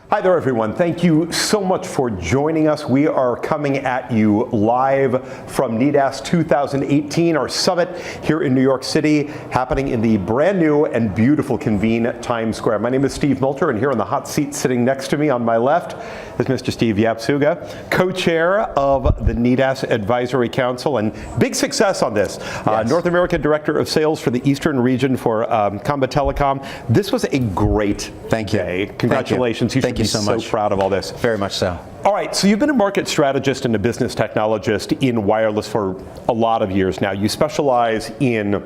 Hi there, everyone. Thank you so much for joining us. We are coming at you live from NEDAS 2018, our summit here in New York City, happening in the brand new and beautiful Convene Times Square. My name is Steve Multer, and here on the hot seat sitting next to me on my left is Mr. Steve Yapsuga, co-chair of the NEDAS Advisory Council, and big success on this. Yes. North American Director of Sales for the Eastern region for Comba Telecom. This was a great day. Congratulations. Thank you so much. So proud of all this. Very much so. All right, so you've been a market strategist and a business technologist in wireless for a lot of years now. You specialize in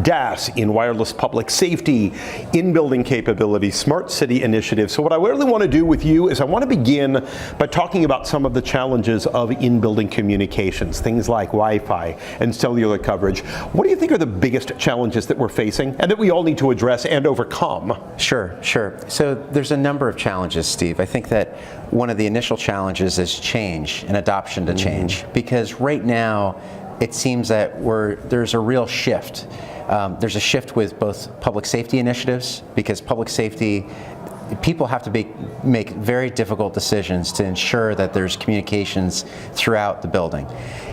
DAS, in wireless public safety, in-building capability, smart city initiatives. So what I really want to do with you is I want to begin by talking about some of the challenges of in-building communications, things like Wi-Fi and cellular coverage. What do you think are the biggest challenges that we're facing and that we all need to address and overcome? Sure. So there's a number of challenges, Steve. I think that one of the initial challenges is change and adoption to change, because right now it seems that there's a real shift. There's a shift with both public safety initiatives, because public safety, people have to make very difficult decisions to ensure that there's communications throughout the building.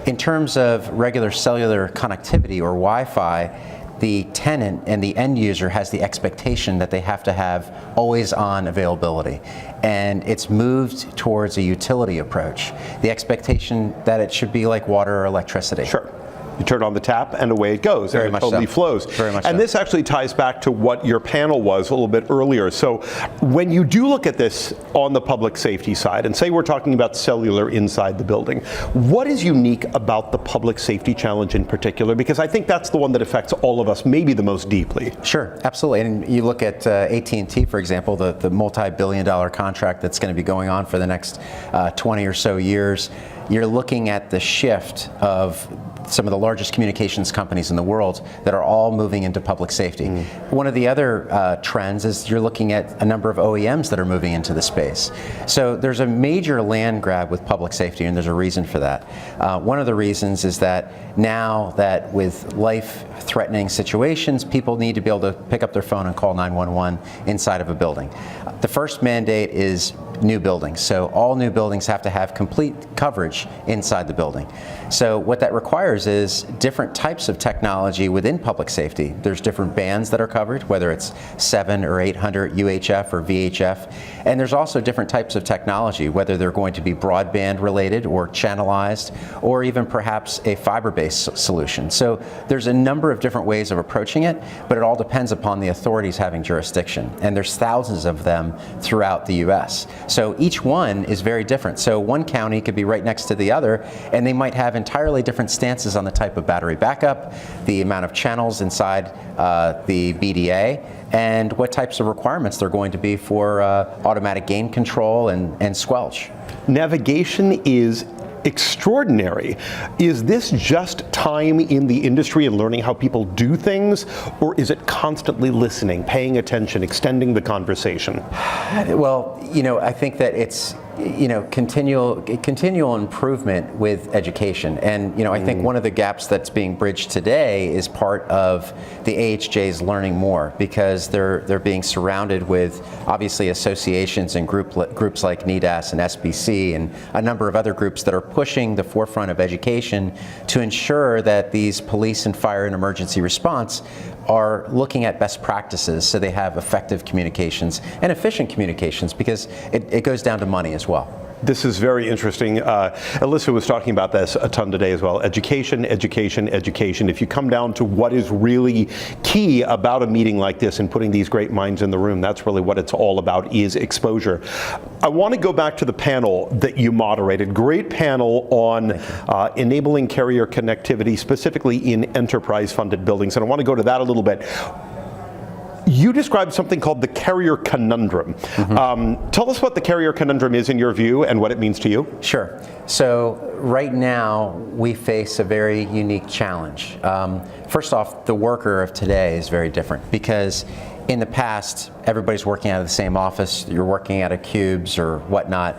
In terms of regular cellular connectivity or Wi-Fi, the tenant and the end user has the expectation that they have to have always-on availability. And it's moved towards a utility approach. The expectation that it should be like water or electricity. Sure. You turn on the tap and away it goes. Very and it much totally so. flows. Very much and so. This actually ties back to what your panel was a little bit earlier. So when you do look at this on the public safety side, and say we're talking about cellular inside the building, what is unique about the public safety challenge in particular? Because I think that's the one that affects all of us maybe the most deeply. Sure, absolutely. And you look at AT&T, for example, the multi-billion-dollar contract that's going to be going on for the next 20 or so years. You're looking at the shift of some of the largest communications companies in the world that are all moving into public safety. One of the other trends is you're looking at a number of OEMs that are moving into the space. So there's a major land grab with public safety, and there's a reason for that. One of the reasons is that now that with life-threatening situations, people need to be able to pick up their phone and call 911 inside of a building. The first mandate is new buildings. So all new buildings have to have complete coverage inside the building. So what that requires is different types of technology within public safety. There's different bands that are covered, whether it's 700 or 800 UHF or VHF. And there's also different types of technology, whether they're going to be broadband related or channelized, or even perhaps a fiber-based solution. So there's a number of different ways of approaching it, but it all depends upon the authorities having jurisdiction. And there's thousands of them throughout the US. So each one is very different. So one county could be right next to the other, and they might have entirely different stances on the type of battery backup, the amount of channels inside the BDA, and what types of requirements they're going to be for automatic gain control and squelch. Navigation is extraordinary. Is this just time in the industry and learning how people do things, or is it constantly listening, paying attention, extending the conversation? Well, I think that it's continual improvement with education. And I think one of the gaps that's being bridged today is part of the AHJ's learning more, because they're being surrounded with obviously associations and groups like NEDAS and SBC and a number of other groups that are pushing the forefront of education to ensure that these police and fire and emergency response are looking at best practices so they have effective communications and efficient communications, because it goes down to money as well. This is very interesting. Alyssa was talking about this a ton today as well. Education, education, education. If you come down to what is really key about a meeting like this and putting these great minds in the room, that's really what it's all about, is exposure. I want to go back to the panel that you moderated. Great panel on enabling carrier connectivity, specifically in enterprise-funded buildings. And I want to go to that a little bit. You described something called the carrier conundrum. Tell us what the carrier conundrum is in your view and what it means to you. Sure. So right now we face a very unique challenge. First off, the worker of today is very different, because in the past everybody's working out of the same office, you're working out of cubes or whatnot,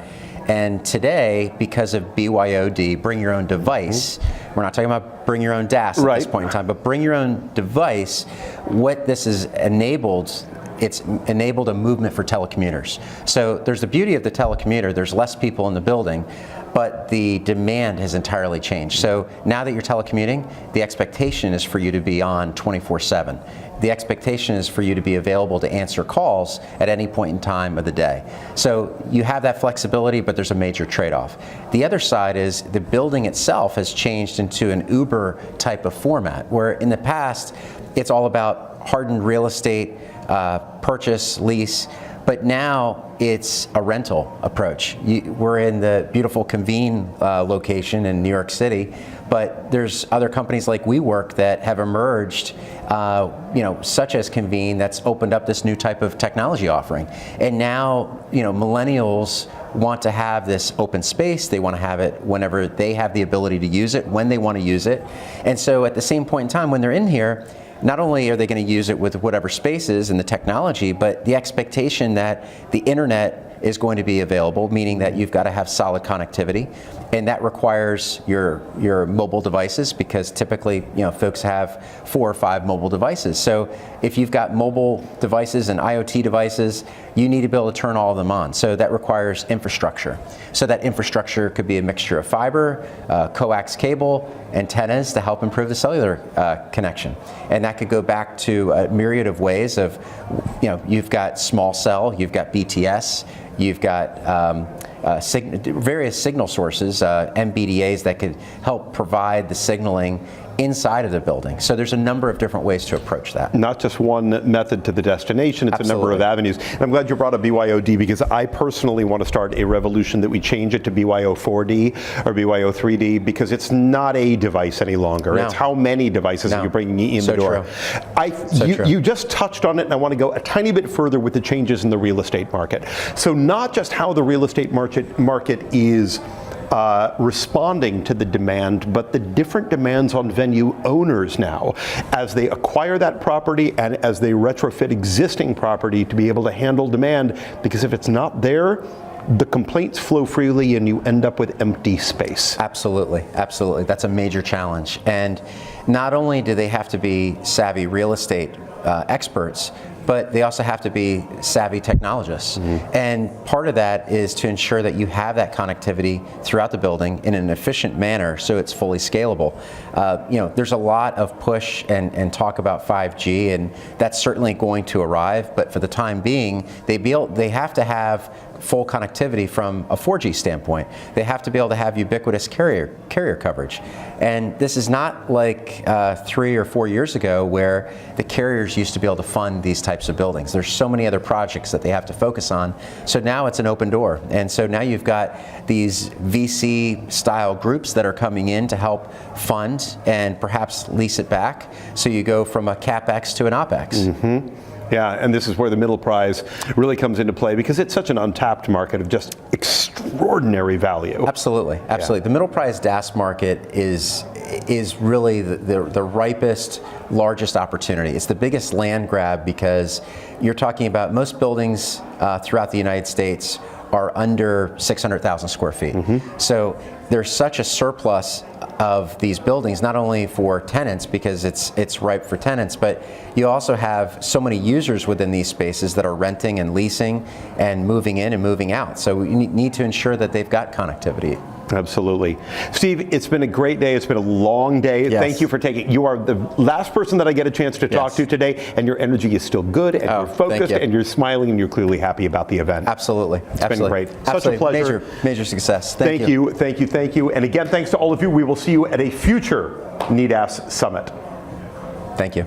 And today, because of BYOD, bring your own device, we're not talking about bring your own DAS at this point in time, but bring your own device, what this has enabled, it's enabled a movement for telecommuters. So there's the beauty of the telecommuter, there's less people in the building, but the demand has entirely changed. So now that you're telecommuting, the expectation is for you to be on 24/7. The expectation is for you to be available to answer calls at any point in time of the day. So you have that flexibility, but there's a major trade-off. The other side is the building itself has changed into an Uber type of format, where in the past, it's all about hardened real estate, purchase, lease, but now it's a rental approach. We're in the beautiful Convene location in New York City, but there's other companies like WeWork that have emerged, such as Convene, that's opened up this new type of technology offering. And now, millennials want to have this open space. They want to have it whenever they have the ability to use it, when they want to use it. And so at the same point in time, when they're in here, not only are they going to use it with whatever spaces and the technology, but the expectation that the internet is going to be available, meaning that you've got to have solid connectivity, and that requires your mobile devices, because typically, folks have 4 or 5 mobile devices. So if you've got mobile devices and IoT devices, you need to be able to turn all of them on. So that requires infrastructure. So that infrastructure could be a mixture of fiber, coax cable, antennas to help improve the cellular connection. And that could go back to a myriad of ways of, you've got small cell, you've got BTS, you've got various signal sources, MBDAs that could help provide the signaling inside of the building. So there's a number of different ways to approach that. Not just one method to the destination, it's Absolutely. a number of avenues. And I'm glad you brought up BYOD, because I personally want to start a revolution that we change it to BYO4D or BYO3D, because it's not a device any longer. No. It's how many devices No. are you bringing in So the door. True. You just touched on it, and I want to go a tiny bit further with the changes in the real estate market. So not just how the real estate market is responding to the demand, but the different demands on venue owners now as they acquire that property and as they retrofit existing property to be able to handle demand, because if it's not there, the complaints flow freely and you end up with empty space. Absolutely, absolutely. That's a major challenge. And not only do they have to be savvy real estate experts, but they also have to be savvy technologists. And part of that is to ensure that you have that connectivity throughout the building in an efficient manner so it's fully scalable. There's a lot of push and talk about 5G, and that's certainly going to arrive, but for the time being, they have to have full connectivity from a 4G standpoint. They have to be able to have ubiquitous carrier coverage. And this is not like 3 or 4 years ago where the carriers used to be able to fund these types of buildings. There's so many other projects that they have to focus on. So now it's an open door. And so now you've got these VC style groups that are coming in to help fund and perhaps lease it back. So you go from a CapEx to an OpEx. Yeah, and this is where the middle prize really comes into play, because it's such an untapped market of just extraordinary value. Absolutely, absolutely. Yeah. The middle prize DAS market is really the ripest, largest opportunity. It's the biggest land grab, because you're talking about most buildings throughout the United States are under 600,000 square feet. So there's such a surplus of these buildings, not only for tenants, because it's ripe for tenants, but you also have so many users within these spaces that are renting and leasing and moving in and moving out. So we need to ensure that they've got connectivity. Absolutely. Steve, it's been a great day. It's been a long day. Yes. Thank you for taking. You are the last person that I get a chance to talk to today, and your energy is still good, and you're focused, and you're smiling, and you're clearly happy about the event. Absolutely. It's been great. Such a pleasure. Major success. Thank you. Thank you. Thank you. And again, thanks to all of you. We will see you at a future NEDAS Summit. Thank you.